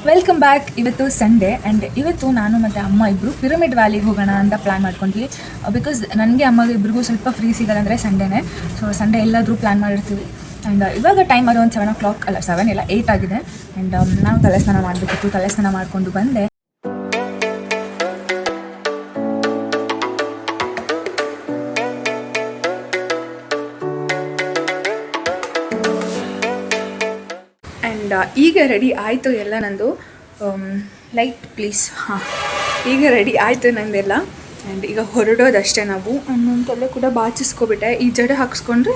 Welcome back. ಇವತ್ತು Sunday and ಇವತ್ತು ನಾನು ಮತ್ತು ಅಮ್ಮ ಇಬ್ಬರು ಪಿರಮಿಡ್ ವ್ಯಾಲಿಗೆ ಹೋಗೋಣ ಅಂತ ಪ್ಲ್ಯಾನ್ ಮಾಡ್ಕೊಂಡ್ವಿ. ಬಿಕಾಸ್ ನನಗೆ ಅಮ್ಮಗೆ ಇಬ್ಬರಿಗೂ ಸ್ವಲ್ಪ ಫ್ರೀ ಸಿಗಲ್ಲ ಅಂದರೆ ಸಂಡೇನೇ. ಸೊ ಸಂಡೇ ಎಲ್ಲಾದರೂ ಪ್ಲ್ಯಾನ್ ಮಾಡಿರ್ತೀವಿ. ಆ್ಯಂಡ್ ಇವಾಗ ಟೈಮ್ ಅರೌಂಡ್ 7 o'clock, ಅಲ್ಲ 7 ಇಲ್ಲ 8 ಆಗಿದೆ. ಆ್ಯಂಡ್ ನಾನು ತಲೆ ಸ್ನಾನ ಮಾಡಬೇಕಿತ್ತು. ತಲೆ ಸ್ನಾನ ಮಾಡಿಕೊಂಡು ಬಂದೆ. ಆ್ಯಂಡ್ ಈಗ ರೆಡಿ ಆಯಿತು ಎಲ್ಲ ನಂದು. Light please. ಹಾಂ, ಈಗ ರೆಡಿ ಆಯಿತು ನಂದೆಲ್ಲ. ಆ್ಯಂಡ್ ಈಗ ಹೊರಡೋದಷ್ಟೇ ನಾವು. ನನ್ನ ತಲೆ ಕೂಡ ಬಾಚಿಸ್ಕೊಬಿಟ್ಟೆ. ಈ ಜಡೆ ಹಾಕ್ಸ್ಕೊಂಡ್ರೆ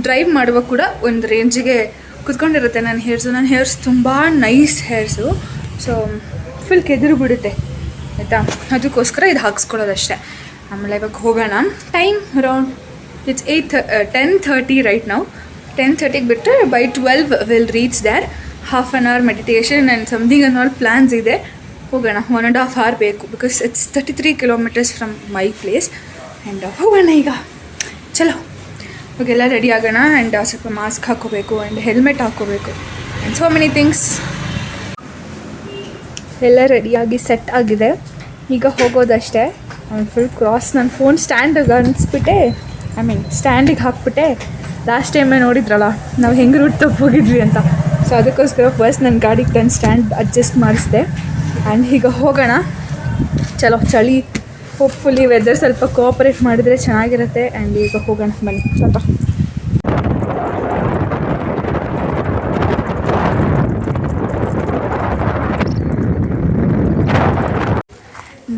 ಡ್ರೈವ್ ಮಾಡುವಾಗ ಕೂಡ ಒಂದು ರೇಂಜಿಗೆ ಕುತ್ಕೊಂಡಿರುತ್ತೆ ನನ್ನ ಹೇರ್ಸ್ ತುಂಬ ನೈಸ್ ಹೇರ್ಸು. ಸೊ ಫುಲ್ ಕೆದರು ಬಿಡುತ್ತೆ ಆಯಿತಾ. ಅದಕ್ಕೋಸ್ಕರ ಇದು ಹಾಕ್ಸ್ಕೊಳ್ಳೋದಷ್ಟೇ. ಆಮೇಲೆ ಇವಾಗ ಹೋಗೋಣ. ಟೈಮ್ ಅರೌಂಡ್ ಇಟ್ಸ್ 10:30 ರೈಟ್ ನಾವು. 10:30ಗೆ ಬಿಟ್ಟರೆ by 12 will reach there. Half an hour meditation and something on all plans ಇದೆ. ಹೋಗೋಣ. 1.5 hour ಬೇಕು because it's 33 kilometers from my place. And ಹೋಗೋಣ ಈಗ. ಚಲೋ ಇವಾಗೆಲ್ಲ ರೆಡಿ ಆಗೋಣ. ಆ್ಯಂಡ್ ಸ್ವಲ್ಪ ಮಾಸ್ಕ್ ಹಾಕ್ಕೋಬೇಕು ಆ್ಯಂಡ್ ಹೆಲ್ಮೆಟ್ ಹಾಕ್ಕೋಬೇಕು ಆ್ಯಂಡ್ ಸೋ ಮೆನಿ ಥಿಂಗ್ಸ್. ಎಲ್ಲ ರೆಡಿಯಾಗಿ ಸೆಟ್ ಆಗಿದೆ. ಈಗ ಹೋಗೋದಷ್ಟೇ. Full cross. ನನ್ನ ಫೋನ್ ಸ್ಟ್ಯಾಂಡಿಗೆ ಅನಿಸ್ಬಿಟ್ಟೆ, ಸ್ಟ್ಯಾಂಡಿಗೆ ಹಾಕ್ಬಿಟ್ಟೆ. ಲಾಸ್ಟ್ ಟೈಮೇ ನೋಡಿದ್ರಲ್ಲ ನಾವು ಹೆಂಗೆ ರೂಟ್ ತಪ್ಪೋಗಿದ್ವಿ ಅಂತ. ಸೊ ಅದಕ್ಕೋಸ್ಕರ ಫಸ್ಟ್ ನನ್ನ ಗಾಡಿಗೆ ತಂದು ಸ್ಟ್ಯಾಂಡ್ ಅಡ್ಜಸ್ಟ್ ಮಾಡಿಸಿದೆ. ಆ್ಯಂಡ್ ಈಗ ಹೋಗೋಣ. ಚಲೋ ಚಳಿ. ಹೋಪ್ಫುಲಿ ವೆದರ್ ಸ್ವಲ್ಪ ಕೋಆಪರೇಟ್ ಮಾಡಿದರೆ ಚೆನ್ನಾಗಿರುತ್ತೆ. ಆ್ಯಂಡ್ ಈಗ ಹೋಗೋಣ ಬನ್ನಿ ಸ್ವಲ್ಪ.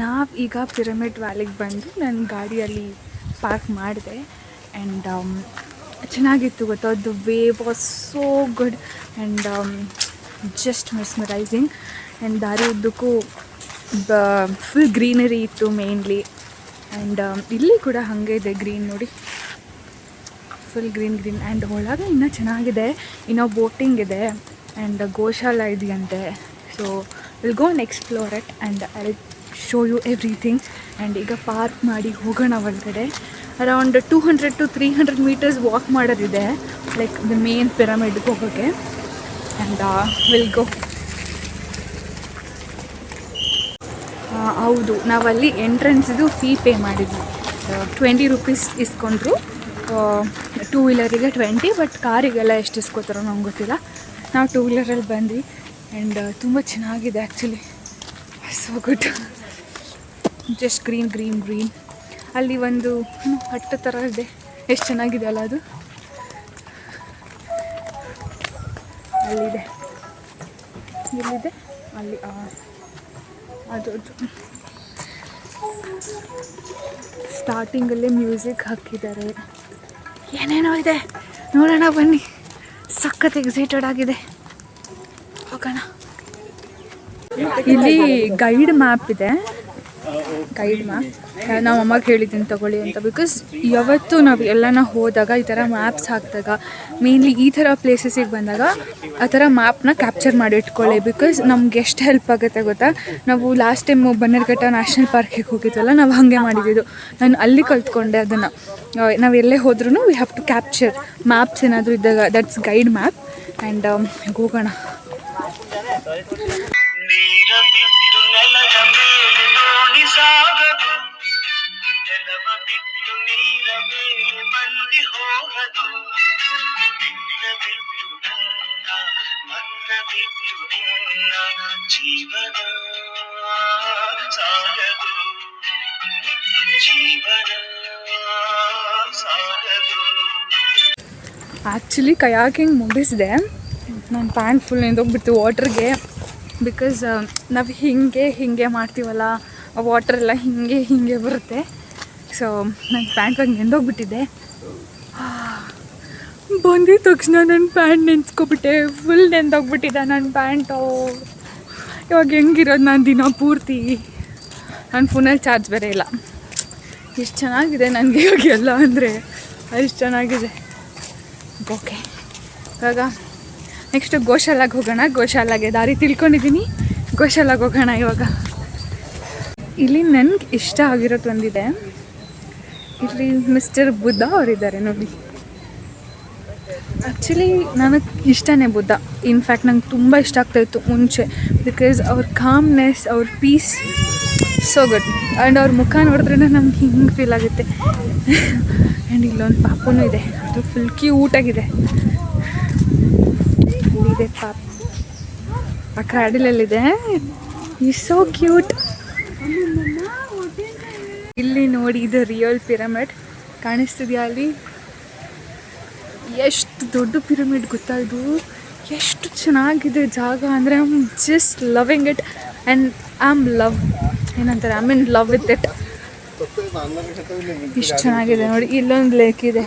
ನಾವು ಈಗ ಪಿರಮಿಡ್ ವ್ಯಾಲಿಗೆ ಬಂದು ನನ್ನ ಗಾಡಿಯಲ್ಲಿ ಪಾರ್ಕ್ ಮಾಡಿದೆ. ಆ್ಯಂಡ್ ಚೆನ್ನಾಗಿತ್ತು ಗೊತ್ತಾ. The way was so good and just mesmerising. And ದಾರಿ ಉದ್ದಕ್ಕೂ ಫುಲ್ ಗ್ರೀನರಿ ಇತ್ತು ಮೇನ್ಲಿ. ಆ್ಯಂಡ್ ಇಲ್ಲಿ ಕೂಡ ಹಾಗೆ ಇದೆ ಗ್ರೀನ್ ನೋಡಿ, ಫುಲ್ ಗ್ರೀನ್. ಆ್ಯಂಡ್ ಒಳಗೆ ಇನ್ನೂ ಚೆನ್ನಾಗಿದೆ. ಇನ್ನೂ ಬೋಟಿಂಗ್ ಇದೆ ಆ್ಯಂಡ್ ಗೋಶಾಲ ಇದೆಯಂತೆ. So will go and explore it and I show you everything. And ಈಗ ಪಾರ್ಕ್ ಮಾಡಿ ಹೋಗೋಣ ಒಳಗಡೆ. ಅರೌಂಡ್ 200 to 300 meters ವಾಕ್ ಮಾಡೋದಿದೆ, ಲೈಕ್ ದ ಮೇನ್ ಪಿರಮಿಡ್ಗೆ ಹೋಗೋಕ್ಕೆ. And will go. ಹೌದು, ನಾವಲ್ಲಿ ಎಂಟ್ರೆನ್ಸಿದು ಫೀ ಪೇ ಮಾಡಿದ್ವಿ. 20 rupees ಇಸ್ಕೊಂಡ್ರು. 2 wheelerಗೆ 20, ಬಟ್ ಕಾರಿಗೆಲ್ಲ ಎಷ್ಟು ಇಸ್ಕೋತಾರೋ ನಂಗೆ ಗೊತ್ತಿಲ್ಲ. ನಾವು 2 wheeleರಲ್ಲಿ ಬಂದ್ವಿ. ಆ್ಯಂಡ್ ತುಂಬ ಚೆನ್ನಾಗಿದೆ actually. So good. Just green. ಅಲ್ಲಿ ಒಂದು ಹಟ್ಟು ಥರ ಇದೆ. ಎಷ್ಟು ಚೆನ್ನಾಗಿದೆ ಅಲ್ಲ ಅದು. ಅಲ್ಲಿದೆ, ಎಲ್ಲಿದೆ ಅಲ್ಲಿ. ಅದು ಸ್ಟಾರ್ಟಿಂಗಲ್ಲೇ ಮ್ಯೂಸಿಕ್ ಹಾಕಿದ್ದಾರೆ. ಏನೇನೋ ಇದೆ, ನೋಡೋಣ ಬನ್ನಿ. ಸಖತ್ ಎಕ್ಸೈಟೆಡ್ ಆಗಿದೆ. ಹೋಗೋಣ. ಇಲ್ಲಿ ಗೈಡ್ ಮ್ಯಾಪ್ ಇದೆ. ನಾವು ಅಮ್ಮಗೆ ಹೇಳಿದ್ದೀನಿ ತಗೊಳ್ಳಿ ಅಂತ. ಬಿಕಾಸ್ ಯಾವತ್ತು ನಾವು ಎಲ್ಲನ ಹೋದಾಗ ಈ ಥರ ಮ್ಯಾಪ್ಸ್ ಹಾಕಿದಾಗ, ಮೇನ್ಲಿ ಈ ಥರ ಪ್ಲೇಸಸಿಗೆ ಬಂದಾಗ ಆ ಥರ ಮ್ಯಾಪ್ನ ಕ್ಯಾಪ್ಚರ್ ಮಾಡಿ ಇಟ್ಕೊಳ್ಳಿ. ಬಿಕಾಸ್ ನಮ್ಗೆ ಎಷ್ಟು ಹೆಲ್ಪ್ ಆಗುತ್ತೆ ಗೊತ್ತಾ. ನಾವು ಲಾಸ್ಟ್ ಟೈಮ್ ಬನ್ನೇರುಘಟ್ಟ ನ್ಯಾಷನಲ್ ಪಾರ್ಕಿಗೆ ಹೋಗಿದ್ವಲ್ಲ, ನಾವು ಹಾಗೆ ಮಾಡಿದ್ದು. ನಾನು ಅಲ್ಲಿ ಕಲ್ತ್ಕೊಂಡೆ ಅದನ್ನು. ನಾವು ಎಲ್ಲೇ ಹೋದ್ರೂ we have to capture maps ಏನಾದರೂ ಇದ್ದಾಗ. That's guide map. ಆ್ಯಂಡ್ ಹೋಗೋಣ. ಆ್ಯಕ್ಚುಲಿ ಕಯಾಕಿಂಗ್ ಮುಗಿಸಿದೆ. ನನ್ನ ಪ್ಯಾಂಟ್ ಫುಲ್ ನೆಂದೋಗ್ಬಿಡ್ತು ವಾಟ್ರಿಗೆ. ಬಿಕಾಸ್ ನಾವು ಹೀಗೆ ಮಾಡ್ತೀವಲ್ಲ, ವಾಟ್ರೆಲ್ಲ ಹೀಗೆ ಬರುತ್ತೆ. ಸೊ ನನ್ನ ಪ್ಯಾಂಟ್ ಆಗಿ ನೆಂದೋಗ್ಬಿಟ್ಟಿದೆ. ಬಂದಿದ್ದ ತಕ್ಷಣ ನನ್ನ ಪ್ಯಾಂಟ್ ನೆನ್ಸ್ಕೊಬಿಟ್ಟೆ. ಫುಲ್ ನೆಂದೋಗ್ಬಿಟ್ಟಿದೆ ನನ್ನ ಪ್ಯಾಂಟು. ಇವಾಗ ಹೆಂಗಿರೋದು ನಾನು ದಿನ ಪೂರ್ತಿ. ನನ್ನ ಫೋನಲ್ಲಿ ಚಾರ್ಜ್ ಬೇರೆ ಇಲ್ಲ. ಎಷ್ಟು ಚೆನ್ನಾಗಿದೆ ನನಗೆ ಇವಾಗ ಎಲ್ಲ ಅಂದರೆ ಅಷ್ಟು ಚೆನ್ನಾಗಿದೆ. ಓಕೆ, ಇವಾಗ ನೆಕ್ಸ್ಟು ಗೋಶಾಲಾಗೆ ಹೋಗೋಣ. ಗೋಶಾಲಾಗೆ ದಾರಿ ತಿಳ್ಕೊಂಡಿದ್ದೀನಿ. ಗೋಶಾಲಾಗೆ ಹೋಗೋಣ ಇವಾಗ. ಇಲ್ಲಿ ನನಗೆ ಇಷ್ಟ ಆಗಿರೋದು ಒಂದಿದೆ. ಇಲ್ಲಿ ಮಿಸ್ಟರ್ ಬುದ್ಧ ಅವರಿದ್ದಾರೆ ನೋಡಿ. ಆ್ಯಕ್ಚುಲಿ ನನಗೆ ಇಷ್ಟನೇ ಬುದ್ಧ. ಇನ್ಫ್ಯಾಕ್ಟ್ ನಂಗೆ ತುಂಬ ಇಷ್ಟ ಆಗ್ತಾಯಿತ್ತು ಮುಂಚೆ, ಬಿಕಾಸ್ ಅವ್ರ ಕಾಮ್ನೆಸ್, ಅವ್ರ ಪೀಸ್ ಸೋ ಗುಡ್. ಆ್ಯಂಡ್ ಅವ್ರ ಮುಖ ನೋಡಿದ್ರೆ ನಮ್ಗೆ ಹಿಂಗೆ ಫೀಲ್ ಆಗುತ್ತೆ. ಆ್ಯಂಡ್ ಇಲ್ಲೊಂದು ಪಾಪನೂ ಇದೆ, ಅದು ಫುಲ್ ಕ್ಯೂಟಾಗಿದೆ. ಇಲ್ಲಿದೆ ಪಾಪ, ಆ ಕ್ರಾಡಲಲ್ಲಿದೆ, ಈಸ್ ಸೋ ಕ್ಯೂಟ್. ಇಲ್ಲಿ ನೋಡಿ, ಇದು ರಿಯಲ್ ಪಿರಮಿಡ್ ಕಾಣಿಸ್ತಿದೆಯಾ ಅಲ್ಲಿ? ಎಷ್ಟು ದೊಡ್ಡ ಪಿರಮಿಡ್ ಗೊತ್ತಾ ಇದು? ಎಷ್ಟು ಚೆನ್ನಾಗಿದೆ ಜಾಗ ಅಂದರೆ I am just loving it. And I am in love with it. ಇಷ್ಟು ಚೆನ್ನಾಗಿದೆ ನೋಡಿ. ಇಲ್ಲೊಂದು ಲೇಕ್ ಇದೆ,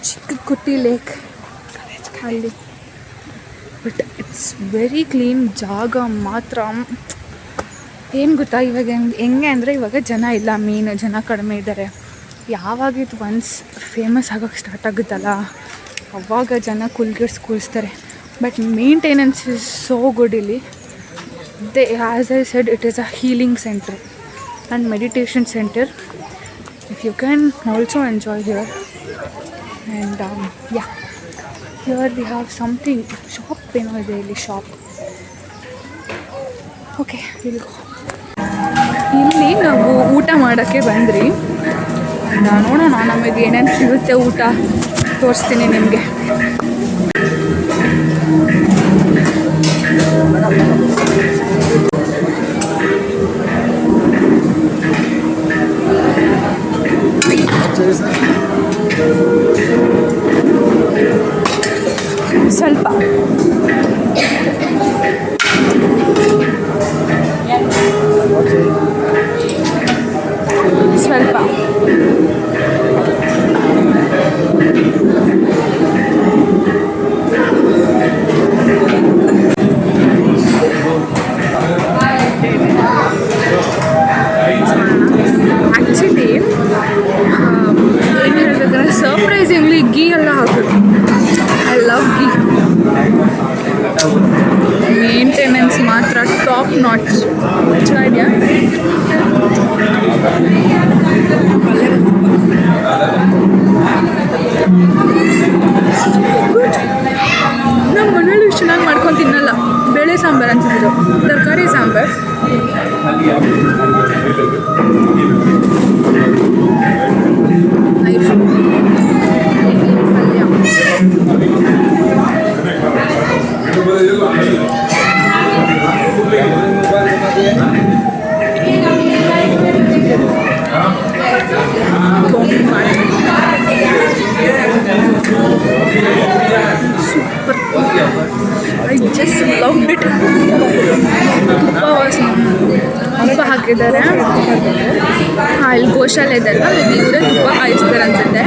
ಚಿಕ್ಕ ಕುಟ್ಟಿ ಲೇಕ್ ಅಲ್ಲಿ. ಬಟ್ ಇಟ್ಸ್ ವೆರಿ ಕ್ಲೀನ್ ಜಾಗ ಮಾತ್ರ. ಏನು ಗೊತ್ತಾ, ಇವಾಗ ಹೆಂಗೆ ಅಂದರೆ ಇವಾಗ ಜನ ಇಲ್ಲ, ಜನ ಕಡಿಮೆ ಇದ್ದಾರೆ. ಯಾವಾಗ ಇದು ಒನ್ಸ್ ಫೇಮಸ್ ಆಗೋಕ್ಕೆ ಸ್ಟಾರ್ಟ್ ಆಗುತ್ತಲ್ಲ, ಅವಾಗ ಜನ ಕೂರಿಸ್ತಾರೆ. But maintenance is so good ಇಲ್ಲಿ. As I said, it is a healing centre and meditation centre. If you can also enjoy here. And here we have something, shop ಏನೋ ಇದೆ ಇಲ್ಲಿ, shop. Okay, ಇಲ್ಲಿ ನಾವು ಊಟ ಮಾಡೋಕ್ಕೆ ಬಂದ್ರಿ. ನೋಡೋಣ ನಮಗೆ ಏನೇನು ಸಿಗುತ್ತೆ ಊಟ, ತೋರಿಸ್ತೀನಿ ನಿಮಗೆ. ಸ್ವಲ್ಪ ಆ್ಯಕ್ಚುಲಿ ಏನು ಹೇಳ್ಬೇಕಂದ್ರೆ ಸರ್ಪ್ರೈಸಿಂಗ್ಲಿ ಗೀ ಎಲ್ಲ ಹಾಕೋದು. I love ghee. ಮೇಂಟೆನೆನ್ಸ್ ಮಾತ್ರ ಟಾಪ್ ನಾಚ್. ಚೆನ್ನಾಗಿದೆಯಾ? ನಮ್ಮ ಮನೇಲಿ ಇಷ್ಟು ಚೆನ್ನಾಗಿ ಮಾಡ್ಕೊಂಡು ತಿನ್ನಲ್ಲ. ಬೇಳೆ ಸಾಂಬಾರು ಅಂತಿದ್ರು, ತರಕಾರಿ sambar. Super. I just love it. ತುಪ್ಪ ಹಾಕಿದ್ದಾರೆ. ಇಲ್ಲಿ ಗೋಶಾಲೆ ಇದೆ ಅಲ್ವಾ, ಇವರೇ ತುಪ್ಪ ಕಾಯಿಸ್ತಾರೆ ಅನ್ಸುತ್ತೆ.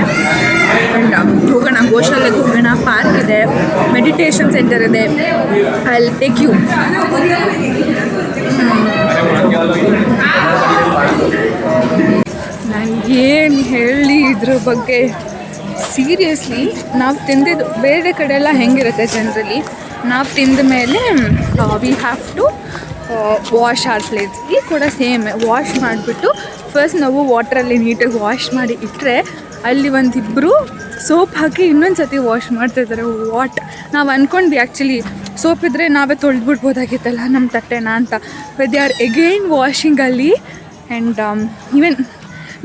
ಆ್ಯಂಡ್ ಹೋಗೋಣ, ಗೋಶಾಲೆಗೆ ಹೋಗೋಣ. ಪಾರ್ಕ್ ಇದೆ, ಮೆಡಿಟೇಷನ್ ಸೆಂಟರ್ ಇದೆ. I will take you. ನನಗೇನು ಹೇಳಿ ಇದ್ರ ಬಗ್ಗೆ. ಸೀರಿಯಸ್ಲಿ ನಾವು ತಿಂದಿದ್ದು ಬೇರೆ ಕಡೆ ಎಲ್ಲ ಹೆಂಗಿರುತ್ತೆ ಜನರಲಿ, ನಾವು ತಿಂದ ಮೇಲೆ we have to wash our plates. ಈ ಕೂಡ ಸೇಮ್ ವಾಶ್ ಮಾಡಿಬಿಟ್ಟು ಫಸ್ಟ್ ನಾವು ವಾಟ್ರಲ್ಲಿ ನೀಟಾಗಿ ವಾಶ್ ಮಾಡಿ ಇಟ್ಟರೆ ಅಲ್ಲಿ ಒಂದಿಬ್ಬರು ಸೋಪ್ ಹಾಕಿ ಇನ್ನೊಂದು ಸತಿ ವಾಶ್ ಮಾಡ್ತಿರ್ತಾರೆ. ನಾವು ಅಂದ್ಕೊಂಡ್ವಿ ಆ್ಯಕ್ಚುಲಿ ಸೋಪ್ ಇದ್ದರೆ ನಾವೇ ತೊಳೆದ್ಬಿಡ್ಬೋದಾಗಿತ್ತಲ್ಲ ನಮ್ಮ ತಟ್ಟೆನ ಅಂತ. ಬಟ್ ದೇ ಆರ್ ಎಗೈನ್ ವಾಷಿಂಗಲ್ಲಿ. ಆ್ಯಂಡ್ ಈವನ್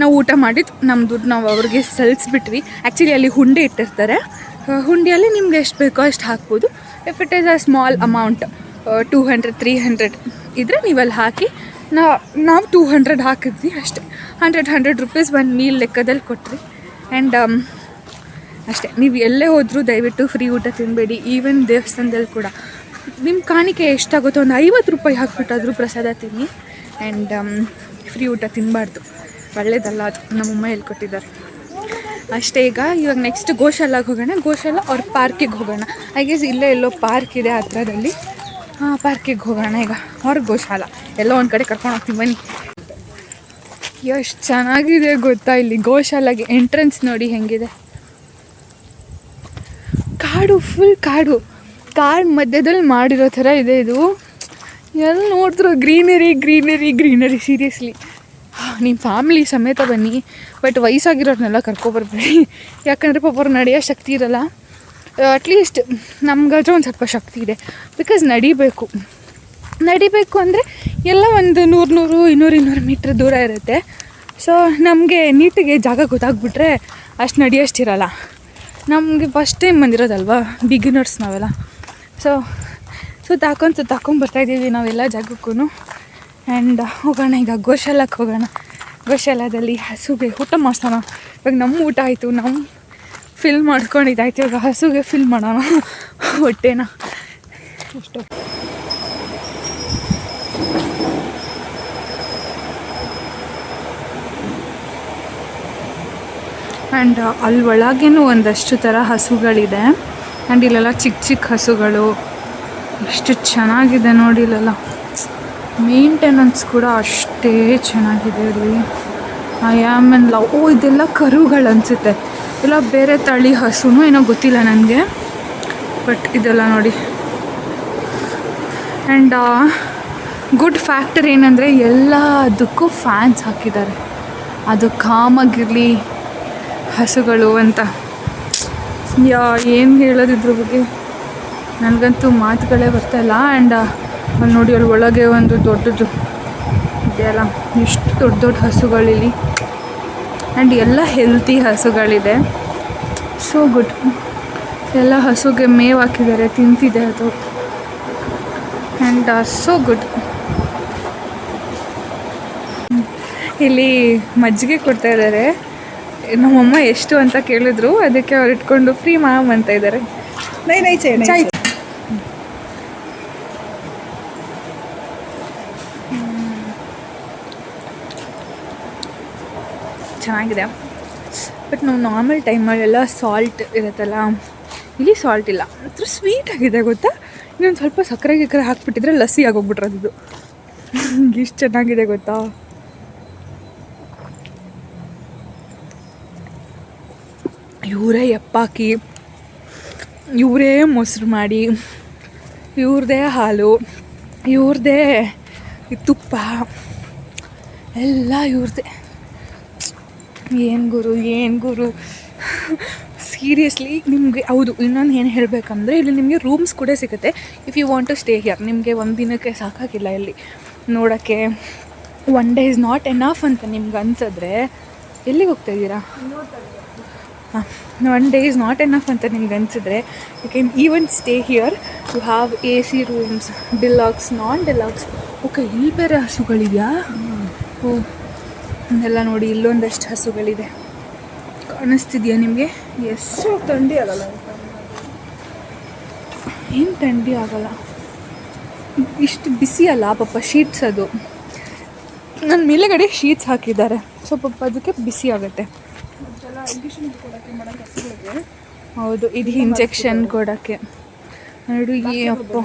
ನಾವು ಊಟ ಮಾಡಿದ್ದು ನಮ್ಮ ದುಡ್ಡು ನಾವು ಅವ್ರಿಗೆ ಸಲ್ಲಿಸ್ಬಿಟ್ವಿ. ಆ್ಯಕ್ಚುಲಿ ಅಲ್ಲಿ ಹುಂಡಿ ಇಟ್ಟಿರ್ತಾರೆ, ಹುಂಡಿಯಲ್ಲಿ ನಿಮ್ಗೆ ಎಷ್ಟು ಬೇಕೋ ಅಷ್ಟು ಹಾಕ್ಬೋದು. If it is a small amount 200 300 ಇದ್ದರೆ ನೀವಲ್ಲಿ ಹಾಕಿ. ನಾವು 200 ಹಾಕಿದ್ವಿ ಅಷ್ಟೇ. 100 ರೂಪೀಸ್ ಒಂದು ಮೀಲ್ ಲೆಕ್ಕದಲ್ಲಿ ಕೊಟ್ರಿ. ಆ್ಯಂಡ್ ಅಷ್ಟೇ. ನೀವು ಎಲ್ಲೇ ಹೋದರೂ ದಯವಿಟ್ಟು ಫ್ರೀ ಊಟ ತಿನ್ನಬೇಡಿ. ಈವನ್ ದೇವಸ್ಥಾನದಲ್ಲಿ ಕೂಡ ನಿಮ್ಮ ಕಾಣಿಕೆ ಎಷ್ಟಾಗುತ್ತೋ ಒಂದು 50 ರೂಪಾಯಿ ಹಾಕ್ಬಿಟ್ಟಾದರೂ ಪ್ರಸಾದ ತಿನ್ನಿ. ಆ್ಯಂಡ್ ಫ್ರೀ ಊಟ ತಿನ್ನಬಾರ್ದು, ಒಳ್ಳೇದಲ್ಲ ಅದು. ನಮ್ಮಮ್ಮ ಹೇಳ್ಕೊಟ್ಟಿದ್ದಾರೆ ಅಷ್ಟೇ. ಇವಾಗ ನೆಕ್ಸ್ಟ್ ಗೋಶಾಲಾಗೆ ಹೋಗೋಣ. ಗೋಶಾಲ ಅವ್ರ ಪಾರ್ಕಿಗೆ ಹೋಗೋಣ. ಐ ಗೆಸ್ ಇಲ್ಲೇ ಎಲ್ಲೋ ಪಾರ್ಕ್ ಇದೆ ಹತ್ರದಲ್ಲಿ. ಪಾರ್ಕಿಗೆ ಹೋಗೋಣ ಈಗ. ಅವ್ರ ಗೋಶಾಲ ಎಲ್ಲೋ ಒಂದು ಕಡೆ ಕರ್ಕೊಂಡು ಹೋಗ್ತೀವಿ ಬನ್ನಿ. ಎಷ್ಟು ಚೆನ್ನಾಗಿದೆ ಗೊತ್ತಾ ಇಲ್ಲಿ ಗೋಶಾಲಾಗೆ. ಎಂಟ್ರೆನ್ಸ್ ನೋಡಿ ಹೆಂಗಿದೆ. ಕಾಡು, ಫುಲ್ ಕಾಡು ಮಧ್ಯದಲ್ಲಿ ಮಾಡಿರೋ ಥರ ಇದೆ ಇದು. ಎಲ್ಲಿ ನೋಡಿದ್ರು ಗ್ರೀನರಿ. ಸೀರಿಯಸ್ಲಿ ನಿಮ್ಮ ಫ್ಯಾಮಿಲಿ ಸಮೇತ ಬನ್ನಿ. ಬಟ್ ವಯಸ್ಸಾಗಿರೋರ್ನೆಲ್ಲ ಕರ್ಕೊಬರ್ಬೇಡಿ, ಯಾಕಂದರೆ ಪಾಪ ಅವ್ರು ನಡೆಯೋ ಶಕ್ತಿ ಇರಲ್ಲ. ಅಟ್ಲೀಸ್ಟ್ ನಮ್ಗಾದ್ರೂ ಒಂದು ಸ್ವಲ್ಪ ಶಕ್ತಿ ಇದೆ. ಬಿಕಾಸ್ ನಡಿಬೇಕು ಅಂದರೆ ಎಲ್ಲ ಒಂದು 100-200 ಮೀಟ್ರ್ ದೂರ ಇರುತ್ತೆ. ಸೊ ನಮಗೆ ನೀಟಿಗೆ ಜಾಗ ಗೊತ್ತಾಗ್ಬಿಟ್ರೆ ಅಷ್ಟು ನಡೆಯೋಷ್ಟಿರಲ್ಲ. ನಮಗೆ ಫಸ್ಟ್ ಟೈಮ್ ಬಂದಿರೋದಲ್ವಾ, ಬಿಗಿನರ್ಸ್ ನಾವೆಲ್ಲ. ಸೊ ತಾಕೊಂಡು ಬರ್ತಾಯಿದ್ದೀವಿ ನಾವೆಲ್ಲ ಜಾಗಕ್ಕೂ. ಆ್ಯಂಡ್ ಹೋಗೋಣ ಈಗ ಗೋಶಾಲಕ್ಕೆ ಹೋಗೋಣ. ಗೋಶಾಲದಲ್ಲಿ ಹಸುಗೆ ಊಟ ಮಾಡಿಸೋಣ. ಇವಾಗ ನಮ್ಮ ಊಟ ಆಯಿತು, ನಾವು ಫಿಲ್ ಮಾಡ್ಕೊಂಡಿದ್ದಾಯ್ತು. ಇವಾಗ ಹಸುಗೆ ಫಿಲ್ ಮಾಡೋಣ ಹೊಟ್ಟೆನ. ಅಷ್ಟು ಆ್ಯಂಡ್ ಅಲ್ಲಿ ಒಳಗೇನು ಒಂದಷ್ಟು ಥರ ಹಸುಗಳಿದೆ. ಆ್ಯಂಡ್ ಇಲ್ಲೆಲ್ಲ ಚಿಕ್ಕ ಹಸುಗಳು ಎಷ್ಟು ಚೆನ್ನಾಗಿದೆ ನೋಡಿ. ಇಲ್ಲೆಲ್ಲ ಮೇಂಟೆನೆನ್ಸ್ ಕೂಡ ಅಷ್ಟೇ ಚೆನ್ನಾಗಿದೆ ಇಲ್ಲಿ. ಇದೆಲ್ಲ ಕರುಗಳು ಅನಿಸುತ್ತೆ, ಇಲ್ಲ ಬೇರೆ ತಳಿ ಹಸುನೂ ಏನೋ ಗೊತ್ತಿಲ್ಲ ನನಗೆ. ಬಟ್ ಇದೆಲ್ಲ ನೋಡಿ. ಆ್ಯಂಡ್ ಗುಡ್ ಫ್ಯಾಕ್ಟರ್ ಏನಂದರೆ ಎಲ್ಲದಕ್ಕೂ ಫ್ಯಾನ್ಸ್ ಹಾಕಿದ್ದಾರೆ, ಅದು ಕಾಮಾಗಿರಲಿ ಹಸುಗಳು ಅಂತ. ಏನು ಹೇಳೋದಿದ್ರ ಬಗ್ಗೆ ನನಗಂತೂ ಮಾತುಗಳೇ ಬರ್ತಾಯಿಲ್ಲ. ಆ್ಯಂಡ್ ಅಲ್ಲಿ ನೋಡಿ, ಅಲ್ಲಿ ಒಳಗೆ ಒಂದು ದೊಡ್ಡದು ಇದೆಯಲ್ಲ, ಎಷ್ಟು ದೊಡ್ಡ ಹಸುಗಳಿಲ್ಲಿ. ಆ್ಯಂಡ್ ಎಲ್ಲ ಹೆಲ್ತಿ ಹಸುಗಳಿದೆ. So good. ಎಲ್ಲ ಹಸುಗೆ ಮೇವು ಹಾಕಿದ್ದಾರೆ, ತಿಂತಿದೆ ಅದು. And so good. ಇಲ್ಲಿ ಮಜ್ಜಿಗೆ ಕೊಡ್ತಾ ಇದ್ದಾರೆ. ನಮ್ಮಮ್ಮ ಎಷ್ಟು ಅಂತ ಕೇಳಿದ್ರು, ಅದಕ್ಕೆ ಅವ್ರು ಇಟ್ಕೊಂಡು ಫ್ರೀ ಮಾಮ್ ಅಂತ ಇದ್ದಾರೆ. ಚಾಯ್ ಚೆನ್ನಾಗಿದೆ. ಬಟ್ ನಾವು ನಾರ್ಮಲ್ ಟೈಮಲ್ಲೆಲ್ಲ ಸಾಲ್ಟ್ ಇರುತ್ತಲ್ಲ, ಇಲ್ಲಿ ಸಾಲ್ಟ್ ಇಲ್ಲ. ಒಂಥರ ಸ್ವೀಟ್ ಆಗಿದೆ ಗೊತ್ತಾ. ಇನ್ನೊಂದು ಸ್ವಲ್ಪ ಸಕ್ಕರೆ ಹಾಕ್ಬಿಟ್ಟಿದ್ರೆ ಲಸ್ಸಿ ಆಗೋಗ್ಬಿಟ್ರದ್ದು. ಇಷ್ಟು ಚೆನ್ನಾಗಿದೆ ಗೊತ್ತಾ. ಇವರೇ ಎಪ್ಪಾಕಿ, ಇವರೇ ಮೊಸರು ಮಾಡಿ, ಇವ್ರದ್ದೇ ಹಾಲು, ಇವ್ರದ್ದೇ ತುಪ್ಪ, ಎಲ್ಲ ಇವ್ರದ್ದೇ. ಏನು ಗುರು ಸೀರಿಯಸ್ಲಿ. ನಿಮಗೆ ಹೌದು, ಇನ್ನೊಂದು ಏನು ಹೇಳಬೇಕಂದ್ರೆ ಇಲ್ಲಿ ನಿಮಗೆ ರೂಮ್ಸ್ ಕೂಡ ಸಿಗುತ್ತೆ if you want to stay here. ನಿಮಗೆ ಒಂದು ದಿನಕ್ಕೆ ಸಾಕಾಗಿಲ್ಲ ಇಲ್ಲಿ ನೋಡೋಕ್ಕೆ. 1 day ಇಸ್ ನಾಟ್ ಎನಫ್ ಅಂತ ನಿಮ್ಗೆ ಅನ್ಸಿದ್ರೆ ಎಲ್ಲಿಗೆ ಹೋಗ್ತಾಯಿದ್ದೀರಾ? 1 day ಇಸ್ ನಾಟ್ ಎನಫ್ ಅಂತ ನಿಮ್ಗೆ ಅನಿಸಿದ್ರೆ you can even stay here. You have AC rooms, deluxe, non deluxe. Okay, ಇಲ್ಲಿ ಬೇರೆ ಹಸುಗಳಿದೆಯಾ? ಓ, ಎಲ್ಲ ನೋಡಿ, ಇಲ್ಲೊಂದಷ್ಟು ಹಸುಗಳಿದೆ. ಕಾಣಿಸ್ತಿದೆಯಾ ನಿಮಗೆ? ಎಸ್. ಥಂಡಿ ಆಗಲ್ಲ? ಏನು ಥಂಡಿ ಆಗಲ್ಲ, ಇಷ್ಟು ಬಿಸಿ ಅಲ್ಲ ಪಾಪ. ಶೀಟ್ಸ್ ಅದು ನನ್ನ ಮೇಲೆಗಡೆ ಶೀಟ್ಸ್ ಹಾಕಿದ್ದಾರೆ, ಸೊ ಪಾಪ ಅದಕ್ಕೆ ಬಿಸಿ ಆಗುತ್ತೆ. ಹೌದು, ಇದು ಇಂಜೆಕ್ಷನ್ ಕೊಡೋಕ್ಕೆ. ನೋಡಿ ಅಪ್ಪ,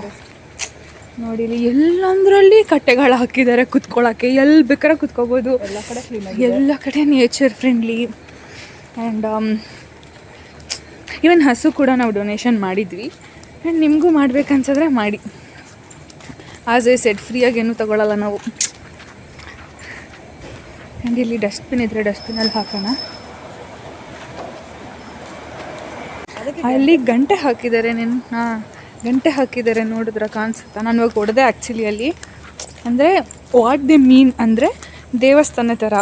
ನೋಡಿ ಇಲ್ಲಿ ಎಲ್ಲಂದ್ರಲ್ಲಿ ಕಟ್ಟೆಗಳು ಹಾಕಿದ್ದಾರೆ ಕುತ್ಕೊಳ್ಳೋಕ್ಕೆ. ಎಲ್ಲಿ ಬೇಕಾದ್ರೆ ಕುತ್ಕೋಬೋದು. ಎಲ್ಲ ಕಡೆ ನೇಚರ್ ಫ್ರೆಂಡ್ಲಿ. ಆ್ಯಂಡ್ ಈವನ್ ಹಸು ಕೂಡ ನಾವು ಡೊನೇಷನ್ ಮಾಡಿದ್ವಿ. ಆ್ಯಂಡ್ ನಿಮಗೂ ಮಾಡ್ಬೇಕನ್ಸಿದ್ರೆ ಮಾಡಿ. ಆಸ್ ಐ ಸೆಡ್, ಫ್ರೀಯಾಗೇನು ತೊಗೊಳ್ಳಲ್ಲ ನಾವು. ಆ್ಯಂಡ್ ಇಲ್ಲಿ ಡಸ್ಟ್ಬಿನ್ ಇದ್ದರೆ ಡಸ್ಟ್ಬಿನಲ್ಲಿ ಹಾಕೋಣ. ಅಲ್ಲಿ ಗಂಟೆ ಹಾಕಿದ್ದಾರೆ. ಗಂಟೆ ಹಾಕಿದ್ದಾರೆ, ನೋಡಿದ್ರೆ ಕಾಣಿಸುತ್ತಾ? ನಾನು ಇವಾಗ ಹೊಡೆದೆ ಆ್ಯಕ್ಚುಲಿ ಅಲ್ಲಿ. ಅಂದರೆ ವಾಟ್ ದೇ ಮೀನ್ ಅಂದರೆ ದೇವಸ್ಥಾನ ಥರ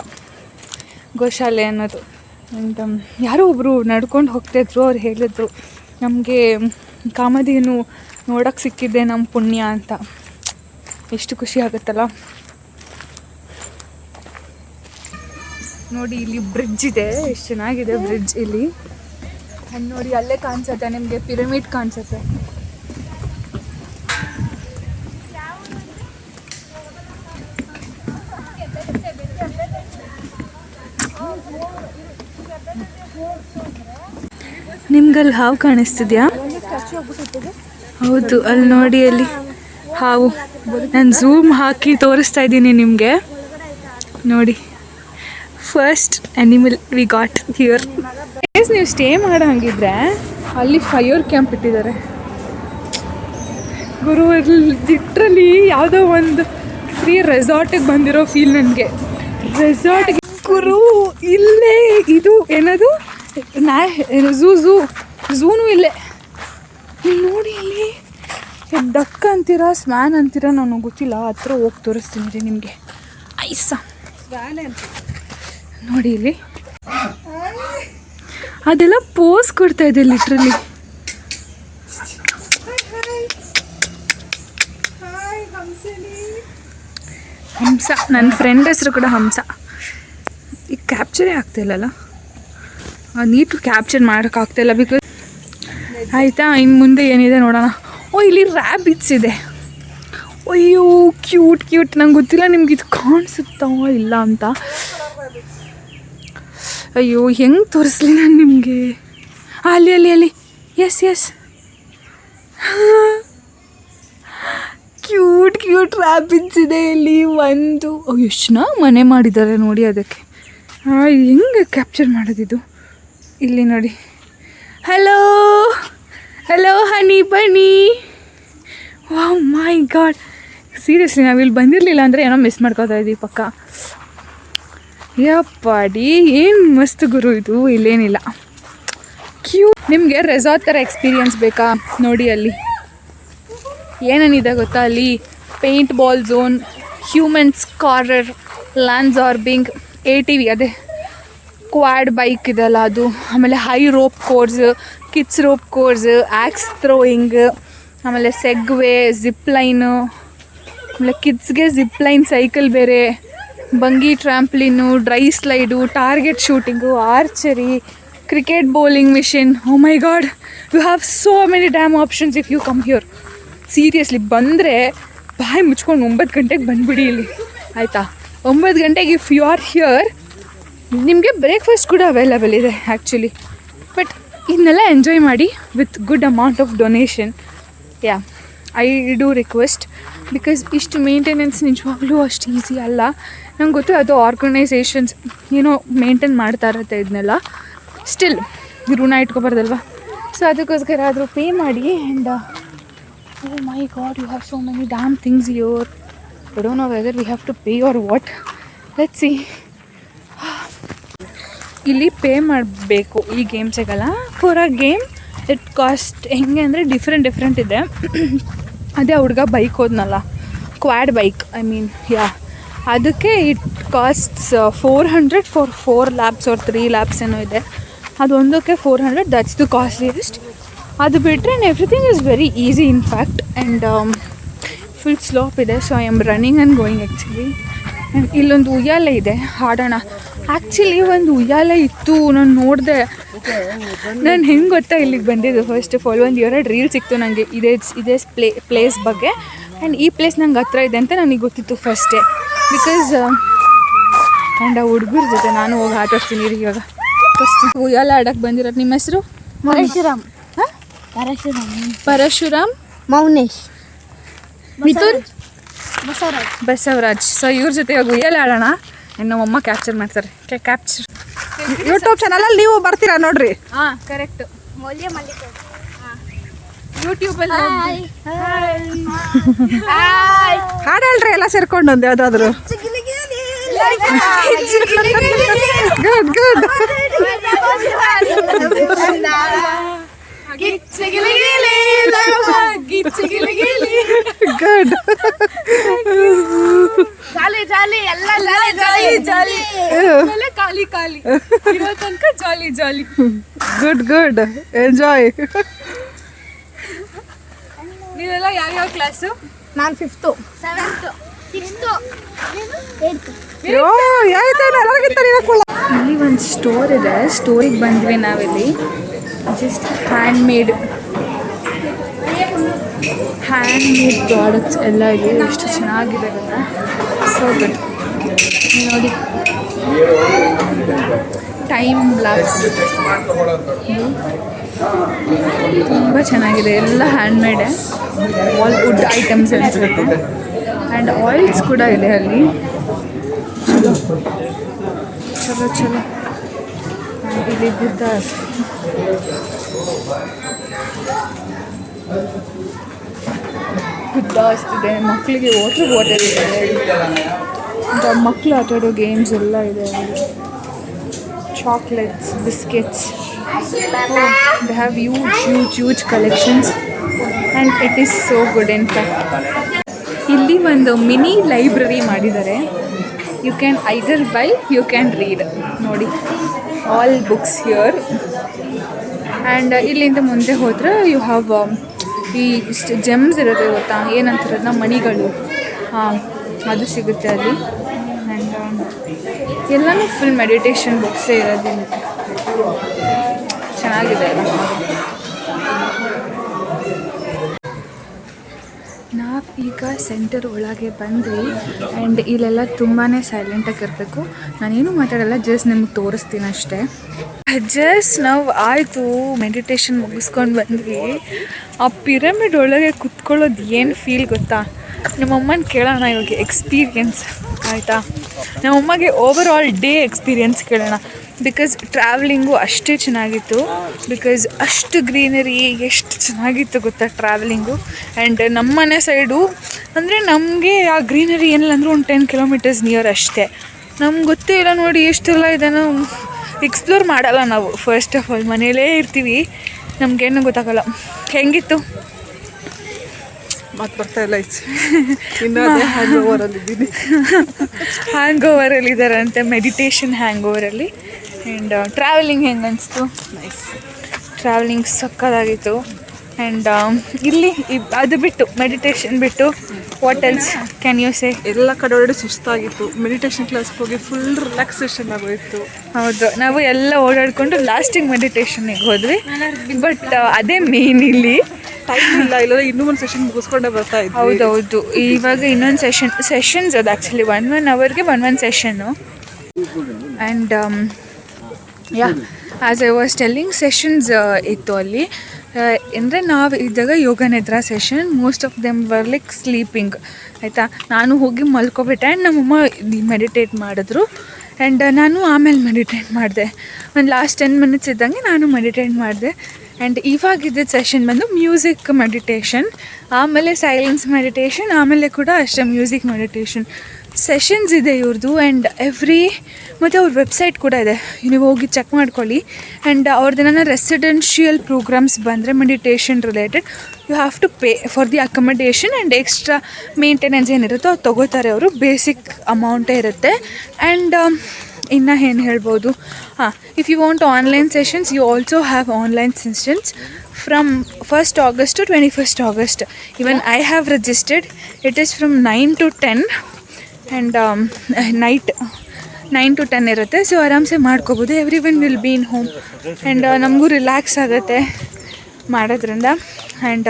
ಗೋಶಾಲೆ ಅನ್ನೋದು. ಆ್ಯಂಡ್ ಯಾರೋ ಒಬ್ಬರು ನಡ್ಕೊಂಡು ಹೋಗ್ತಾಯಿದ್ರು, ಅವ್ರು ಹೇಳಿದ್ರು ನಮಗೆ ಕಾಮಧೇನು ನೋಡೋಕ್ಕೆ ಸಿಕ್ಕಿದ್ದೆ ನಮ್ಮ ಪುಣ್ಯ ಅಂತ. ಎಷ್ಟು ಖುಷಿ ಆಗುತ್ತಲ್ಲ. ನೋಡಿ ಇಲ್ಲಿ ಬ್ರಿಡ್ಜ್ ಇದೆ, ಎಷ್ಟು ಚೆನ್ನಾಗಿದೆ ಬ್ರಿಡ್ಜ್ ಇಲ್ಲಿ. ಆ್ಯಂಡ್ ನೋಡಿ ಅಲ್ಲೇ ಕಾಣಿಸುತ್ತೆ ನಿಮಗೆ, ಪಿರಮಿಡ್ ಕಾಣಿಸುತ್ತೆ. ನಿಮ್ಗಲ್ಲಿ ಹಾವು ಕಾಣಿಸ್ತಿದ್ಯಾ? ಹೌದು, ಅಲ್ಲಿ ನೋಡಿ, ಅಲ್ಲಿ ಹಾವು. ನಾನು ಝೂಮ್ ಹಾಕಿ ತೋರಿಸ್ತಾ ಇದ್ದೀನಿ ನಿಮಗೆ. ನೋಡಿ, first animal we got here. ನೀವು ಸ್ಟೇ ಮಾಡೋ ಹಂಗಿದ್ರೆ ಅಲ್ಲಿ ಫೈರ್ ಕ್ಯಾಂಪ್ ಇಟ್ಟಿದ್ದಾರೆ ಗುರು. ಲಿಟ್ರಲಿ ಯಾವುದೋ ಒಂದು ಫ್ರೀ ರೆಸಾರ್ಟಿಗೆ ಬಂದಿರೋ ಫೀಲ್ ನನಗೆ. ರೆಸಾರ್ಟ್ಗೆ ಗುರು, ಇಲ್ಲೇ ಇದು ಏನದು ಝೂನು ಇಲ್ಲೇ. ನೋಡಿ ಇಲ್ಲಿ ಡಕ್ ಅಂತೀರಾ ಸ್ವ್ಯಾನ್ ಅಂತೀರಾ ನನಗೆ ಗೊತ್ತಿಲ್ಲ. ಹತ್ರ ಹೋಗಿ ತೋರಿಸ್ತೀನಿ ರೀ ನಿಮಗೆ. ಐಸ ಸ್ವ್ಯಾನ್ ಅಂತ ನೋಡಿ ಇಲ್ಲಿ ಅದೆಲ್ಲ ಪೋಸ್ ಕೊಡ್ತಾ ಇದೆ ಲಿಟ್ರಲಿ. ಹಂಸ, ನನ್ನ ಫ್ರೆಂಡ್ ಹೆಸರು ಕೂಡ ಹಂಸ. ಈಗ ಕ್ಯಾಪ್ಚರೇ ಆಗ್ತಾಯಿಲ್ಲಲ್ಲ, ನೀಟು ಕ್ಯಾಪ್ಚರ್ ಮಾಡೋಕ್ಕಾಗ್ತಾಯಿಲ್ಲ ಬಿಕಾಸ್. ಆಯಿತಾ, ಇನ್ನು ಮುಂದೆ ಏನಿದೆ ನೋಡೋಣ. ಓ ಇಲ್ಲಿ ರ್ಯಾಬಿಟ್ಸ್ ಇದೆ. ಅಯ್ಯೋ ಕ್ಯೂಟ್ ಕ್ಯೂಟ್. ನಂಗೆ ಗೊತ್ತಿಲ್ಲ ನಿಮ್ಗೆ ಇದು ಕಾಣಿಸುತ್ತಾ ಇಲ್ಲ ಅಂತ. ಅಯ್ಯೋ ಹೆಂಗೆ ತೋರಿಸ್ಲಿ ನಾನು ನಿಮಗೆ. ಅಲ್ಲಿ ಅಲ್ಲಿ ಅಲ್ಲಿ yes yes cute cute rabbits ಇದೆ ಇಲ್ಲಿ. ಒಂದು ಎಷ್ಟು ಚೆನ್ನಾಗಿ ಮನೆ ಮಾಡಿದ್ದಾರೆ ನೋಡಿ ಅದಕ್ಕೆ. ಹೆಂಗೆ ಕ್ಯಾಪ್ಚರ್ ಮಾಡೋದಿದು? ಇಲ್ಲಿ ನೋಡಿ. ಹಲೋ ಹಲೋ ಹನಿ ಬನ್ನಿ. ವಾವ್ ಮೈ ಗಾಡ್, ಸೀರಿಯಸ್ಲಿ ನಾವು ಇಲ್ಲಿ ಬಂದಿರಲಿಲ್ಲ ಅಂದರೆ ಏನೋ ಮಿಸ್ ಮಾಡ್ಕೋತಾ ಇದ್ದೀವಿ ಪಕ್ಕ. ಯಪ್ಪಾಡಿ ಏನು ಮಸ್ತ್ ಗುರು ಇದು. ಇಲ್ಲೇನಿಲ್ಲ ಕ್ಯೂಟ್. ನಿಮಗೆ ರೆಸಾರ್ಟ್ ಥರ ಎಕ್ಸ್ಪೀರಿಯನ್ಸ್ ಬೇಕಾ ನೋಡಿ, ಅಲ್ಲಿ ಏನೇನಿದೆ ಗೊತ್ತಾ? ಅಲ್ಲಿ paintball zone, human scarer, land zorbing, ATV ಅದೇ ಕ್ವಾಡ್ ಬೈಕ್ ಇದೆಲ್ಲ ಅದು, ಆಮೇಲೆ high rope course, kids rope course, axe throwing, ಆಮೇಲೆ ಸೆಗ್ವೇ, ಜಿಪ್ ಲೈನು, ಆಮೇಲೆ ಕಿಡ್ಸ್ಗೆ ಜಿಪ್ ಲೈನ್ ಸೈಕಲ್ ಬೇರೆ, bungee trampoline, dry slide, target shooting, archery, cricket bowling machine. Oh my God, you have so many damn options if you come here. Seriously ಬಂದರೆ ಬಾಯಿ ಮುಚ್ಕೊಂಡು 9 ಗಂಟೆಗೆ ಬಂದುಬಿಡಿ ಇಲ್ಲಿ, ಆಯಿತಾ? 9 ಗಂಟೆಗೆ ಇಫ್ ಯು ಆರ್ ಹಿಯರ್ ನಿಮಗೆ ಬ್ರೇಕ್ಫಾಸ್ಟ್ ಕೂಡ ಅವೈಲಬಲ್ ಇದೆ ಆ್ಯಕ್ಚುಲಿ. ಬಟ್ ಇದನ್ನೆಲ್ಲ ಎಂಜಾಯ್ ಮಾಡಿ with good amount of donation. Yeah, I do request because ಇಷ್ಟು ಮೇಂಟೆನೆನ್ಸ್ ನಿಜವಾಗ್ಲೂ ಅಷ್ಟು ಈಸಿ ಅಲ್ಲ. ನಂಗೆ ಗೊತ್ತು ಅದು ಆರ್ಗನೈಸೇಷನ್ಸ್ ಏನೋ ಮೇಂಟೈನ್ ಮಾಡ್ತಾ ಇರುತ್ತೆ ಇದನ್ನೆಲ್ಲ. ಸ್ಟಿಲ್ ಋಣ ಇಟ್ಕೊಬಾರ್ದಲ್ವ. ಸೊ ಅದಕ್ಕೋಸ್ಕರ ಆದರೂ ಪೇ ಮಾಡಿ. And oh my God, you have so many damn things here. I don't know whether we have to pay or what. Let's see. ಇಲ್ಲಿ ಪೇ ಮಾಡಬೇಕು ಈ ಗೇಮ್ಸಿಗೆಲ್ಲ. For a game it cost ಹೆಂಗೆ ಅಂದರೆ different ಇದೆ. ಅದೇ ಹುಡುಗ ಬೈಕ್ ಹೋದ್ನಲ್ಲ, quad bike, I mean yeah, ಅದಕ್ಕೆ it costs 400 for 4 laps or 3 laps ಏನೋ ಇದೆ. ಅದೊಂದಕ್ಕೆ 400, ದಟ್ಸ್ ದ ಕಾಸ್ಟ್ಲಿಯೆಸ್ಟ್. ಅದು ಬಿಟ್ಟರೆ everything is very easy in fact. And full slope ಇದೆ. So I am running and going actually. And ಇಲ್ಲೊಂದು ಉಯ್ಯಾಲೆ ಇದೆ, ಹಾಡೋಣ. ಆ್ಯಕ್ಚುಲಿ ಒಂದು ಉಯ್ಯಾಲೆ ಇತ್ತು, ನಾನು ನೋಡಿದೆ. ನಾನು ಹೆಂಗೆ ಗೊತ್ತಾ ಇಲ್ಲಿಗೆ ಬಂದಿದ್ದು, ಫಸ್ಟ್ ಆಫ್ ಆಲ್ ಒಂದು 2 ರೀಲ್ ಸಿಕ್ತು ನನಗೆ ಇದೇ ಪ್ಲೇಸ್ ಬಗ್ಗೆ. ಆ್ಯಂಡ್ ಈ ಪ್ಲೇಸ್ ನಂಗೆ ಹತ್ರ ಇದೆ ಅಂತ ನನಗೆ ಗೊತ್ತಿತ್ತು ಫಸ್ಟೇ. ಬಿಕಾಸ್ ಆ್ಯಂಡ್ ಆ ಹುಡುಗರ ಜೊತೆ ನಾನು ಹೋಗಿ ಆಟಾಡ್ತೀನಿ ಇವಾಗ. ಫಸ್ಟ್ ಉಯ್ಯಾಲೆ ಆಡೋಕ್ಕೆ ಬಂದಿರೋದು. ನಿಮ್ಮ ಹೆಸರು? ಪರಶುರಾಮ್. ಹಾಂ, ಪರಶುರಾಮ್, ಮೌನೇಶ್, ಮಿಥುನ್, ಬಸವರಾಜ್. ಸೊ ಇವ್ರ ಜೊತೆ ಇವಾಗ ಉಯ್ಯಾಲೆ ಆಡೋಣ. ಆ್ಯಂಡ್ ನಮ್ಮಮ್ಮ ಕ್ಯಾಪ್ಚರ್ ಮಾಡ್ತಾರೆ. ಕ್ಯಾಪ್ಚರ್ ಯೂಟ್ಯೂಬ್ ಚಾನಲಲ್ಲಿ ನೀವು ಬರ್ತೀರಾ ನೋಡ್ರಿ. ಹಾಂ ಕರೆಕ್ಟು. ಮೌಲ್ಯ ಮಲ್ಲಿಕ. ಯೂಟ್ಯೂಬಲ್ಲಿ ಹಾಡಲ್ರಿ ಎಲ್ಲ ಸೇರ್ಕೊಂಡು ಒಂದು ಯಾವುದಾದ್ರು. Good good. Good. Jolly jolly ಎಲ್ಲ ಜಾಲಿ ಜಾಲಿ ಖಾಲಿ ಖಾಲಿ ಇರೋ ತನಕ jolly jolly. Good good, enjoy. ನೀವೆಲ್ಲ ಯಾವ್ಯಾವ ಕ್ಲಾಸು? ನಾನು 5th, 7th, 6th, 8th. ಇಲ್ಲಿ ಒಂದು ಸ್ಟೋರ್ ಇದೆ. ಸ್ಟೋರಿಗೆ ಬಂದ್ವಿ ನಾವಿಲ್ಲಿ. ಜಸ್ಟ್ ಹ್ಯಾಂಡ್ ಮೇಡ್ ಪ್ರಾಡಕ್ಟ್ಸ್ ಎಲ್ಲ ಇದೆ. ಎಷ್ಟು ಚೆನ್ನಾಗಿದೆ ಗೊತ್ತಾ, ಸೊ ಗುಡ್. ನೋಡಿ, ಟೈಮ್ ಲ್ಯಾಪ್ಸ್ ತುಂಬ ಚೆನ್ನಾಗಿದೆ. ಎಲ್ಲ ಹ್ಯಾಂಡ್ ಮೇಡೆ, ಆಲ್ ವುಡ್ ಐಟಮ್ಸ್ ಅನಿಸುತ್ತೆ. ಆ್ಯಂಡ್ ಆಯಿಲ್ಸ್ ಕೂಡ ಇದೆ ಅಲ್ಲಿ. ಚಲೋ ಚಲೋ ಚಲೋ. ಇಲ್ಲಿ ಬುದ್ಧ ಅಷ್ಟಿದೆ. ಮಕ್ಕಳಿಗೆ ವಾಟರ್ ಇದೆ. ಮಕ್ಕಳು ಆಟಾಡೋ ಗೇಮ್ಸ್ ಎಲ್ಲ ಇದೆ. Chocolates, biscuits, They have huge collections and it is so good in fact. ಇಲ್ಲಿ ಒಂದು ಮಿನಿ ಲೈಬ್ರರಿ ಮಾಡಿದ್ದಾರೆ. You can either buy you can read. ನೋಡಿ ಆಲ್ ಬುಕ್ಸ್ ಹಿಯರ್. ಆ್ಯಂಡ್ ಇಲ್ಲಿಂದ ಮುಂದೆ ಹೋದರೆ ಯು ಹ್ಯಾವ್ ಈ ಇಷ್ಟು ಜೆಮ್ಸ್ ಇರುತ್ತೆ ಗೊತ್ತಾ, ಏನಂತಾರದನ್ನ ಮಣಿಗಳು, ಹಾಂ ಅದು ಸಿಗುತ್ತೆ ಅಲ್ಲಿ. ಆ್ಯಂಡ್ ಎಲ್ಲನೂ ಫುಲ್ ಮೆಡಿಟೇಷನ್ ಬುಕ್ಸೇ ಇರೋದು. ಚೆನ್ನಾಗಿದೆ ಅಲ್ಲ. ನಾವು ಈಗ ಸೆಂಟರ್ ಒಳಗೆ ಬಂದ್ವಿ ಆ್ಯಂಡ್ ಇಲ್ಲೆಲ್ಲ ತುಂಬಾ ಸೈಲೆಂಟಾಗಿರಬೇಕು. ನಾನೇನು ಮಾತಾಡಲ್ಲ, ಜಸ್ಟ್ ನಿಮ್ಗೆ ತೋರಿಸ್ತೀನಿ ಅಷ್ಟೇ. ಜಸ್ಟ್ ನಾವು ಆಯಿತು ಮೆಡಿಟೇಷನ್ ಮುಗಿಸ್ಕೊಂಡು ಬಂದ್ವಿ. ಆ ಪಿರಮಿಡ್ ಒಳಗೆ ಕುತ್ಕೊಳ್ಳೋದು ಏನು ಫೀಲ್ ಗೊತ್ತಾ? ನಮ್ಮಮ್ಮನ ಕೇಳೋಣ ಇವಾಗ ಎಕ್ಸ್ಪೀರಿಯನ್ಸ್ ಆಯಿತಾ. ನಮ್ಮಮ್ಮಗೆ ಓವರ್ ಆಲ್ ಡೇ ಎಕ್ಸ್ಪೀರಿಯನ್ಸ್ ಕೇಳೋಣ. ಬಿಕಾಸ್ ಟ್ರಾವೆಲಿಂಗು ಅಷ್ಟೇ ಚೆನ್ನಾಗಿತ್ತು. ಬಿಕಾಸ್ ಅಷ್ಟು ಗ್ರೀನರಿ, ಎಷ್ಟು ಚೆನ್ನಾಗಿತ್ತು ಗೊತ್ತಾ ಟ್ರಾವೆಲಿಂಗು. ಆ್ಯಂಡ್ ನಮ್ಮನೆ ಸೈಡು ಅಂದರೆ ನಮಗೆ ಆ ಗ್ರೀನರಿ ಏನಿಲ್ಲ ಅಂದರೂ ಒಂದು 10 ಕಿಲೋಮೀಟರ್ಸ್ ನಿಯರ್ ಅಷ್ಟೇ. ನಮ್ಗೆ ಗೊತ್ತೇ ಇಲ್ಲ ನೋಡಿ ಎಷ್ಟೆಲ್ಲ ಇದೆ. ನಾವು ಎಕ್ಸ್ಪ್ಲೋರ್ ಮಾಡಲ್ಲ ನಾವು. ಫಸ್ಟ್ ಆಫ್ ಆಲ್ ಮನೇಲೇ ಇರ್ತೀವಿ, ನಮಗೇನು ಗೊತ್ತಾಗಲ್ಲ. ಹೆಂಗಿತ್ತು? ಮತ್ತೆ ಬರ್ತಾ ಇಲ್ಲ ಇತ್ತು. ಇನ್ನೂ ಅದೇ ಹ್ಯಾಂಗ್ ಓವರಲ್ಲಿದ್ದೀನಿ. ಹ್ಯಾಂಗ್ ಓವರಲ್ಲಿದ್ದಾರಂತೆ, ಮೆಡಿಟೇಷನ್ ಹ್ಯಾಂಗ್ ಓವರಲ್ಲಿ. ಆ್ಯಂಡ್ ಟ್ರಾವೆಲಿಂಗ್ ಹೆಂಗೆ ಅನಿಸ್ತು? ನೈಸ್. ಟ್ರಾವೆಲಿಂಗ್ ಸಕ್ಕತ್ತಾಗಿತ್ತು. ಆ್ಯಂಡ್ ಇಲ್ಲಿ ಅದು ಬಿಟ್ಟು ಮೆಡಿಟೇಷನ್ ಬಿಟ್ಟು what else can you say? ಎಲ್ಲ ಕಡೆ ಒಳಗಡೆ ಸುಸ್ತಾಗಿತ್ತು. ಮೆಡಿಟೇಷನ್ ಕ್ಲಾಸ್ಗೆ ಹೋಗಿ ಫುಲ್ ರಿಲ್ಯಾಕ್ಸೇಷನ್ ಆಗೋಯಿತು. ಹೌದು, ನಾವು ಎಲ್ಲ ಓಡಾಡಿಕೊಂಡು ಲಾಸ್ಟಿಗೆ ಮೆಡಿಟೇಷನ್ನಿಗೆ ಹೋದ್ವಿ. ಬಟ್ ಅದೇ ಮೇನ್ ಇಲ್ಲಿ ಟೈಮ್ ಇಲ್ಲ, ಇಲ್ಲ ಇನ್ನೂ ಒಂದು ಸೆಷನ್ ಮುಗಿಸ್ಕೊಂಡೇ ಬರ್ತಾ ಇದ್ವಿ. ಹೌದೌದು, ಇವಾಗ ಇನ್ನೊಂದು ಸೆಷನ್ಸ್ ಅದು ಆ್ಯಕ್ಚುಲಿ 1 ಅವರ್ಗೆ 1 session. And yeah as I was telling sessions ಇತ್ತು ಅಲ್ಲಿ. ಅಂದರೆ ನಾವು ಇದ್ದಾಗ ಯೋಗ ನಿದ್ರಾ session. Most of them were like sleeping ಆಯಿತಾ. ನಾನು ಹೋಗಿ ಮಲ್ಕೊಬಿಟ್ಟೆ ಆ್ಯಂಡ್ ನಮ್ಮಮ್ಮ ಮೆಡಿಟೇಟ್ ಮಾಡಿದ್ರು. ಆ್ಯಂಡ್ ನಾನು ಆಮೇಲೆ ಮೆಡಿಟೇಟ್ ಮಾಡಿದೆ. ಒಂದು ಲಾಸ್ಟ್ 10 ಮಿನಿಟ್ಸ್ ಇದ್ದಂಗೆ ನಾನು ಮೆಡಿಟೇಟ್ ಮಾಡಿದೆ. ಆ್ಯಂಡ್ ಇವಾಗಿದ್ದ ಸೆಷನ್ ಬಂದು ಮ್ಯೂಸಿಕ್ ಮೆಡಿಟೇಷನ್, ಆಮೇಲೆ ಸೈಲೆನ್ಸ್ ಮೆಡಿಟೇಷನ್, ಆಮೇಲೆ ಕೂಡ ಅಷ್ಟೇ ಮ್ಯೂಸಿಕ್ ಮೆಡಿಟೇಷನ್ ಸೆಷನ್ಸ್ ಇದೆ ಇವ್ರದ್ದು. ಆ್ಯಂಡ್ ಮತ್ತು ಅವ್ರ ವೆಬ್ಸೈಟ್ ಕೂಡ ಇದೆ, ನೀವು ಹೋಗಿ ಚೆಕ್ ಮಾಡ್ಕೊಳ್ಳಿ. ಆ್ಯಂಡ್ ಅವ್ರದ್ದೇನ ರೆಸಿಡೆನ್ಷಿಯಲ್ ಪ್ರೋಗ್ರಾಮ್ಸ್ ಬಂದರೆ meditation related you have to pay for the accommodation and extra maintenance ಏನಿರುತ್ತೋ ಅದು ತೊಗೋತಾರೆ ಅವರು. ಬೇಸಿಕ್ ಅಮೌಂಟೇ ಇರುತ್ತೆ. ಆ್ಯಂಡ್ ಇನ್ನು ಏನು ಹೇಳ್ಬೋದು, if you want online sessions you also have online sessions from 1st August to 21st August. Even I have registered. It is from 9 to 10 and night 9 to 10 ಇರುತ್ತೆ. So ಆರಾಮ್ಸೆ ಮಾಡ್ಕೋಬೋದು. Every one will be in home. And ನಮಗೂ relax ಆಗುತ್ತೆ ಮಾಡೋದ್ರಿಂದ. And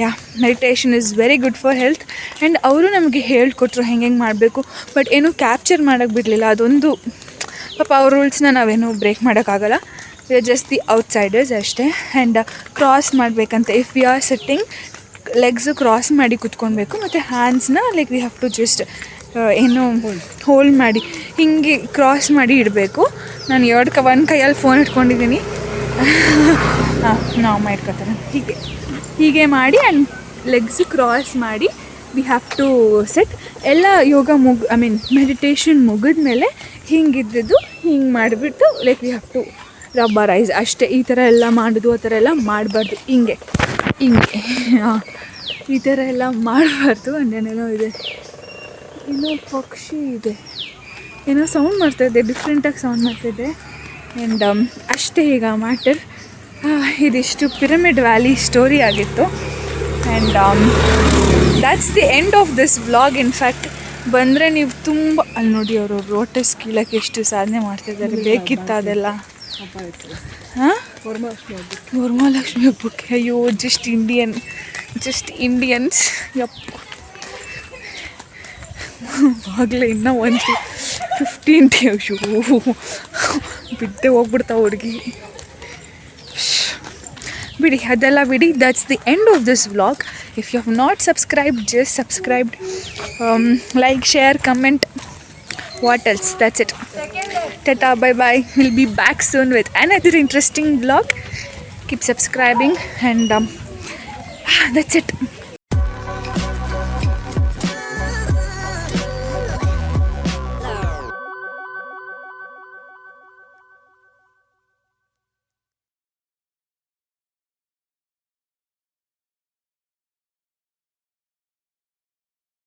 yeah meditation is very good for health. And ಅವರು ನಮಗೆ ಹೇಳ್ಕೊಟ್ರು ಹೆಂಗೆ ಮಾಡಬೇಕು. ಬಟ್ ಏನೂ ಕ್ಯಾಪ್ಚರ್ ಮಾಡೋಕ್ಕೆ ಬಿಡಲಿಲ್ಲ. ಅದೊಂದು ಪಾಪ ಅವ್ರ ರೂಲ್ಸ್ನ ನಾವೇನು ಬ್ರೇಕ್ ಮಾಡೋಕ್ಕಾಗಲ್ಲ. We are just the outsiders ಅಷ್ಟೇ. ಆ್ಯಂಡ್ ಕ್ರಾಸ್ ಮಾಡಬೇಕಂತ, if we are sitting legs cross ಮಾಡಿ ಕುತ್ಕೊಳ್ಬೇಕು. ಮತ್ತು ಹ್ಯಾಂಡ್ಸ್ನ like we have to just ಏನು ಹೋಲ್ಡ್ ಮಾಡಿ ಹೀಗೆ ಕ್ರಾಸ್ ಮಾಡಿ ಇಡಬೇಕು. ನಾನು ಒಂದು ಕೈಯಲ್ಲಿ ಫೋನ್ ಇಟ್ಕೊಂಡಿದ್ದೀನಿ. ನಾವು ಇಟ್ಕೊತಾರೆ ಹೀಗೆ ಮಾಡಿ ಆ್ಯಂಡ್ ಲೆಗ್ಸು ಕ್ರಾಸ್ ಮಾಡಿ ವಿ ಹ್ಯಾವ್ ಟು ಸೆಟ್. ಎಲ್ಲ ಯೋಗ ಮೆಡಿಟೇಷನ್ ಮುಗಿದ್ಮೇಲೆ ಹಿಂಗಿದ್ದದ್ದು ಹಿಂಗೆ ಮಾಡಿಬಿಟ್ಟು like we have to rub our eyes ಅಷ್ಟೇ. ಈ ಥರ ಎಲ್ಲ ಮಾಡೋದು ಆ ಥರ ಎಲ್ಲ ಮಾಡಬಾರ್ದು. ಹಿಂಗೆ ಈ ಥರ ಎಲ್ಲ ಮಾಡಬಾರ್ದು. ಅಂದೇನೇನೋ ಇದೆ, ಇನ್ನೂ ಪಕ್ಷಿ ಇದೆ, ಏನೋ ಸೌಂಡ್ ಮಾಡ್ತಾಯಿದ್ದೆ, ಡಿಫ್ರೆಂಟಾಗಿ ಸೌಂಡ್ ಮಾಡ್ತಾಯಿದ್ದೆ. ಆ್ಯಂಡ್ ಅಷ್ಟೇ ಈಗ ಮ್ಯಾಟರ್. ಇದಿಷ್ಟು ಪಿರಮಿಡ್ ವ್ಯಾಲಿ ಸ್ಟೋರಿ ಆಗಿತ್ತು. And that's the end of this vlog. In fact ಬಂದರೆ ನೀವು ತುಂಬ ಅಲ್ಲಿ ನೋಡಿ ಅವರು ರೋಟಸ್ ಕೀಳಕ್ಕೆ ಎಷ್ಟು ಸಾಧನೆ ಮಾಡ್ತಿದ್ದಾರೆ. ಬೇಕಿತ್ತ ಅದೆಲ್ಲ? ಹಾಂ, ವರಮಹಾಲಕ್ಷ್ಮಿ ಹಬ್ಬಕ್ಕೆ. ಅಯ್ಯೋ, ಜಸ್ಟ್ ಇಂಡಿಯನ್ಸ್ ಯಪ್ಪ. ಆಗಲೇ ಇನ್ನೂ 15 ಅಯ್ಯೋ ಬಿದ್ದೆ ಹೋಗ್ಬಿಡ್ತಾವೆ ಹುಡುಗಿ. ಬಿಡಿ ಅದೆಲ್ಲ ಬಿಡಿ. That's the end of this vlog. If you have not subscribed, just subscribed, like, share, comment. What else? That's it. Tata, bye-bye. We'll be back soon with another interesting vlog. Keep subscribing and that's it.